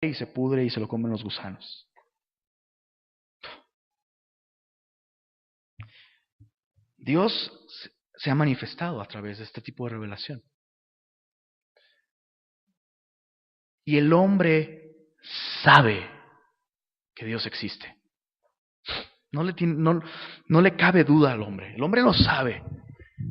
y se pudre y se lo comen los gusanos. Dios se ha manifestado a través de este tipo de revelación. Y el hombre sabe que Dios existe. No le cabe duda al hombre. El hombre lo sabe,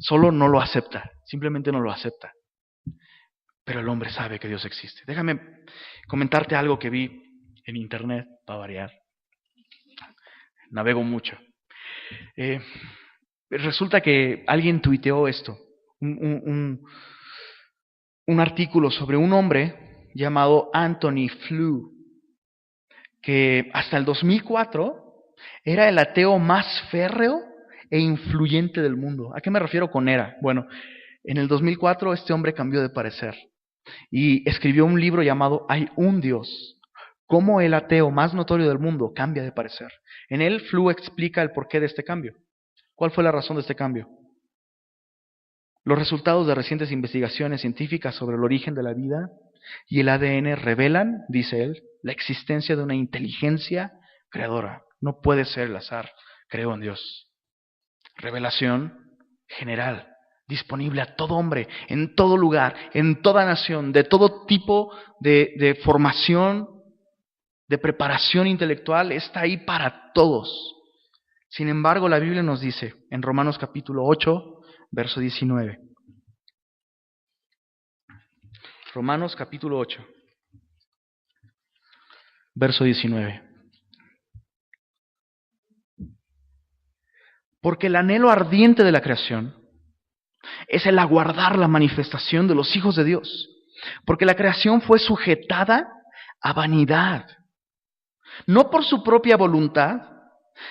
solo no lo acepta. Simplemente no lo acepta. Pero el hombre sabe que Dios existe. Déjame comentarte algo que vi en internet, para variar. Navego mucho. Resulta que alguien tuiteó esto. Un artículo sobre un hombre llamado Anthony Flew, que hasta el 2004 era el ateo más férreo e influyente del mundo. ¿A qué me refiero con era? Bueno, en el 2004 este hombre cambió de parecer y escribió un libro llamado Hay un Dios. Cómo el ateo más notorio del mundo cambia de parecer. En él, Flew explica el porqué de este cambio. ¿Cuál fue la razón de este cambio? Los resultados de recientes investigaciones científicas sobre el origen de la vida y el ADN revelan, dice él, la existencia de una inteligencia creadora. No puede ser el azar. Creo en Dios. Revelación general, disponible a todo hombre, en todo lugar, en toda nación, de todo tipo de formación, de preparación intelectual, está ahí para todos. Sin embargo, la Biblia nos dice en Romanos capítulo 8, verso 19. Romanos capítulo 8, verso 19. Porque el anhelo ardiente de la creación es el aguardar la manifestación de los hijos de Dios. Porque la creación fue sujetada a vanidad, no por su propia voluntad,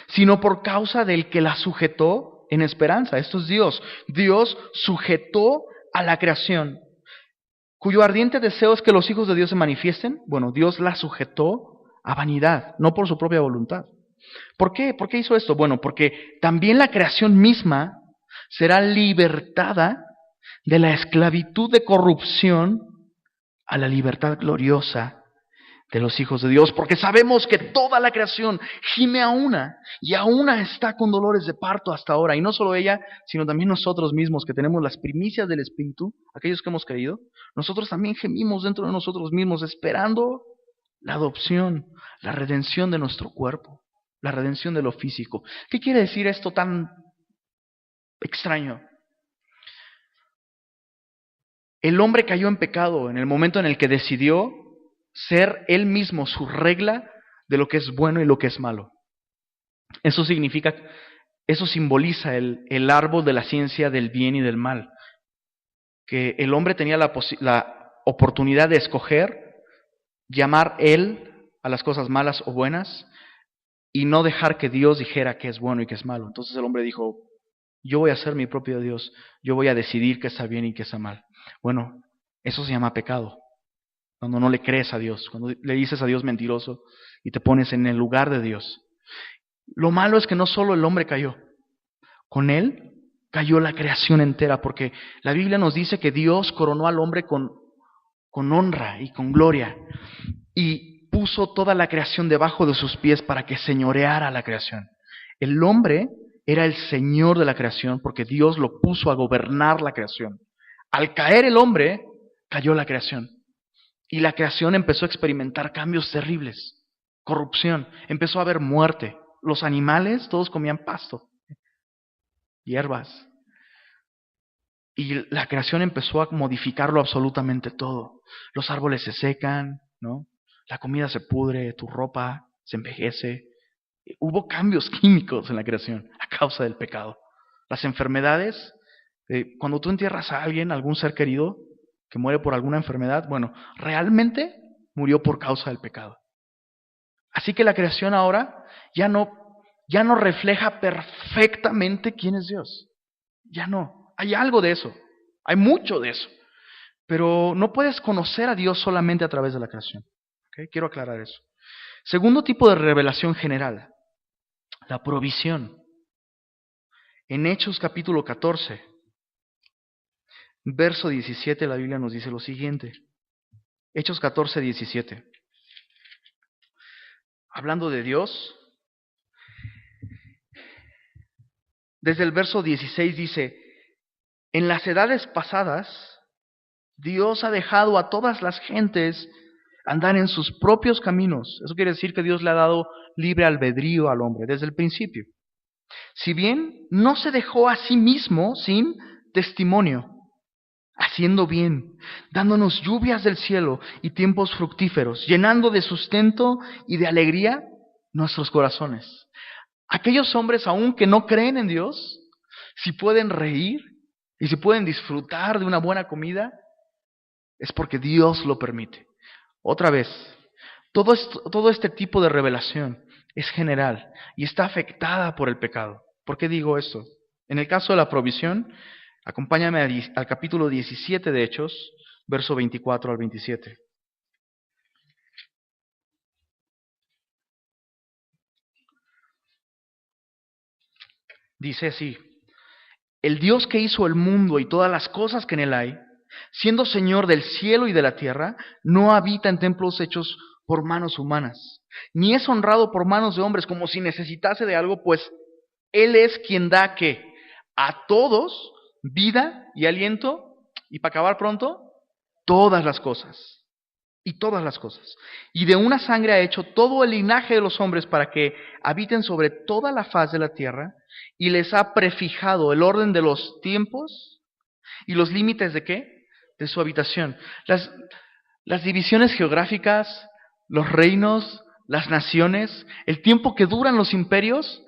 sino por causa del que la sujetó en esperanza. Esto es Dios. Dios sujetó a la creación, cuyo ardiente deseo es que los hijos de Dios se manifiesten. Bueno, Dios la sujetó a vanidad, no por su propia voluntad. ¿Por qué? ¿Por qué hizo esto? Bueno, porque también la creación misma será libertada de la esclavitud de corrupción a la libertad gloriosa de los hijos de Dios, porque sabemos que toda la creación gime a una y a una está con dolores de parto hasta ahora, y no solo ella, sino también nosotros mismos que tenemos las primicias del Espíritu, aquellos que hemos creído, nosotros también gemimos dentro de nosotros mismos esperando la adopción, la redención de nuestro cuerpo, la redención de lo físico. ¿Qué quiere decir esto tan extraño? El hombre cayó en pecado en el momento en el que decidió ser él mismo su regla de lo que es bueno y lo que es malo. Eso simboliza el árbol de la ciencia del bien y del mal. Que el hombre tenía la oportunidad de escoger llamar él a las cosas malas o buenas y no dejar que Dios dijera qué es bueno y qué es malo. Entonces el hombre dijo, yo voy a ser mi propio Dios, yo voy a decidir qué está bien y qué está mal. Bueno, eso se llama pecado. Cuando no le crees a Dios, cuando le dices a Dios mentiroso y te pones en el lugar de Dios. Lo malo es que no solo el hombre cayó, con él cayó la creación entera, porque la Biblia nos dice que Dios coronó al hombre con honra y con gloria y puso toda la creación debajo de sus pies para que señoreara la creación. El hombre era el señor de la creación porque Dios lo puso a gobernar la creación. Al caer el hombre, cayó la creación. Y la creación empezó a experimentar cambios terribles, corrupción, empezó a haber muerte. Los animales todos comían pasto, hierbas. Y la creación empezó a modificarlo absolutamente todo. Los árboles se secan, ¿no? La comida se pudre, tu ropa se envejece. Hubo cambios químicos en la creación a causa del pecado. Las enfermedades, cuando tú entierras a alguien, algún ser querido, que muere por alguna enfermedad, bueno, realmente murió por causa del pecado. Así que la creación ahora ya no refleja perfectamente quién es Dios. Ya no. Hay algo de eso. Hay mucho de eso. Pero no puedes conocer a Dios solamente a través de la creación. ¿Okay? Quiero aclarar eso. Segundo tipo de revelación general, la provisión. En Hechos capítulo 14, verso 17, la Biblia nos dice lo siguiente. Hechos 14, 17. hablando de Dios, desde el verso 16 dice, en las edades pasadas, Dios ha dejado a todas las gentes andar en sus propios caminos. Eso quiere decir que Dios le ha dado libre albedrío al hombre desde el principio. Si bien no se dejó a sí mismo sin testimonio, haciendo bien, dándonos lluvias del cielo y tiempos fructíferos, llenando de sustento y de alegría nuestros corazones. Aquellos hombres aún que no creen en Dios, si pueden reír y si pueden disfrutar de una buena comida, es porque Dios lo permite. Otra vez, todo este tipo de revelación es general y está afectada por el pecado. ¿Por qué digo esto? En el caso de la provisión, acompáñame al capítulo 17 de Hechos, verso 24 al 27. Dice así: el Dios que hizo el mundo y todas las cosas que en él hay, siendo Señor del cielo y de la tierra, no habita en templos hechos por manos humanas, ni es honrado por manos de hombres como si necesitase de algo, pues Él es quien da ¿qué? A todos vida y aliento, y para acabar pronto, todas las cosas. Y todas las cosas. Y de una sangre ha hecho todo el linaje de los hombres para que habiten sobre toda la faz de la tierra, y les ha prefijado el orden de los tiempos y los límites de ¿qué? De su habitación. Las divisiones geográficas, los reinos, las naciones, el tiempo que duran los imperios.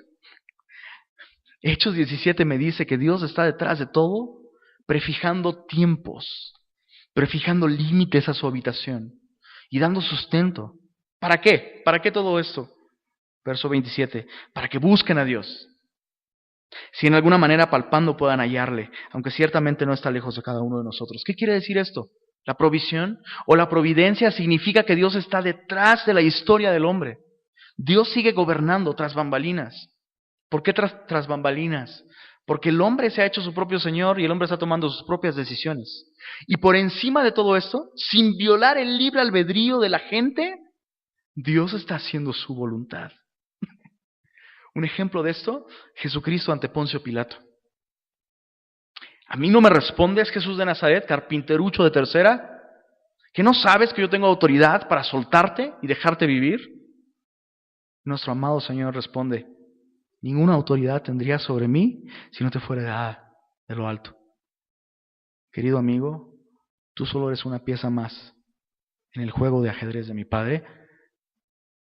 Hechos 17 me dice que Dios está detrás de todo, prefijando tiempos, prefijando límites a su habitación y dando sustento. ¿Para qué? ¿Para qué todo esto? Verso 27, para que busquen a Dios. Si en alguna manera palpando puedan hallarle, aunque ciertamente no está lejos de cada uno de nosotros. ¿Qué quiere decir esto? La provisión o la providencia significa que Dios está detrás de la historia del hombre. Dios sigue gobernando tras bambalinas. ¿Por qué tras bambalinas? Porque el hombre se ha hecho su propio Señor y el hombre está tomando sus propias decisiones. Y por encima de todo esto, sin violar el libre albedrío de la gente, Dios está haciendo su voluntad. Un ejemplo de esto, Jesucristo ante Poncio Pilato. ¿A mí no me respondes, Jesús de Nazaret, carpinterucho de tercera? ¿Que no sabes que yo tengo autoridad para soltarte y dejarte vivir? Nuestro amado Señor responde: ninguna autoridad tendría sobre mí si no te fuera dada de lo alto. Querido amigo, tú solo eres una pieza más en el juego de ajedrez de mi Padre,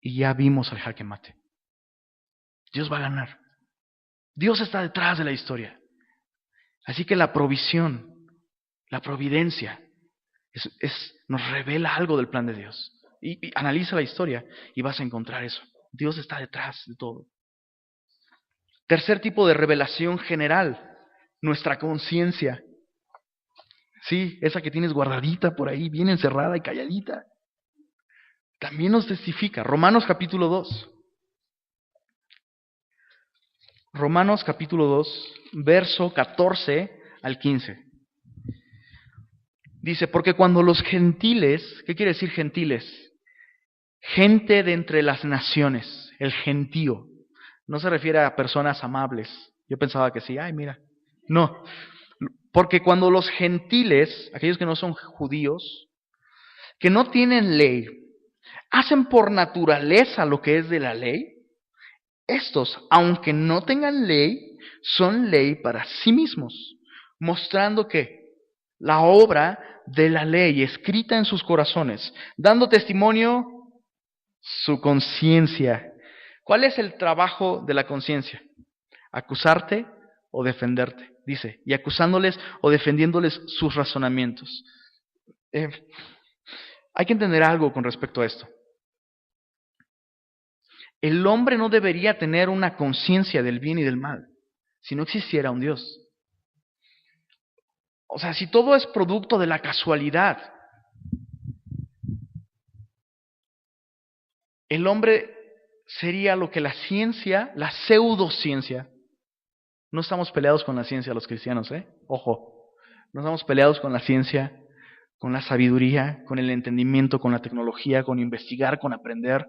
y ya vimos al jaque mate. Dios va a ganar. Dios está detrás de la historia. Así que la provisión, la providencia, nos revela algo del plan de Dios. Y analiza la historia y vas a encontrar eso. Dios está detrás de todo. Tercer tipo de revelación general, nuestra conciencia. Sí, esa que tienes guardadita por ahí, bien encerrada y calladita. También nos testifica. Romanos capítulo 2. Romanos capítulo 2, verso 14 al 15. Dice, porque cuando los gentiles, ¿qué quiere decir gentiles? Gente de entre las naciones, el gentío. No se refiere a personas amables. Yo pensaba que sí, ay mira. No, porque cuando los gentiles, aquellos que no son judíos, que no tienen ley, hacen por naturaleza lo que es de la ley, estos, aunque no tengan ley, son ley para sí mismos, mostrando que la obra de la ley escrita en sus corazones, dando testimonio su conciencia. ¿Cuál es el trabajo de la conciencia? Acusarte o defenderte, dice, y acusándoles o defendiéndoles sus razonamientos. Hay que entender algo con respecto a esto. El hombre no debería tener una conciencia del bien y del mal si no existiera un Dios. O sea, si todo es producto de la casualidad, el hombre sería lo que la ciencia, la pseudociencia. No estamos peleados con la ciencia los cristianos, Ojo, no estamos peleados con la ciencia, con la sabiduría, con el entendimiento, con la tecnología, con investigar, con aprender.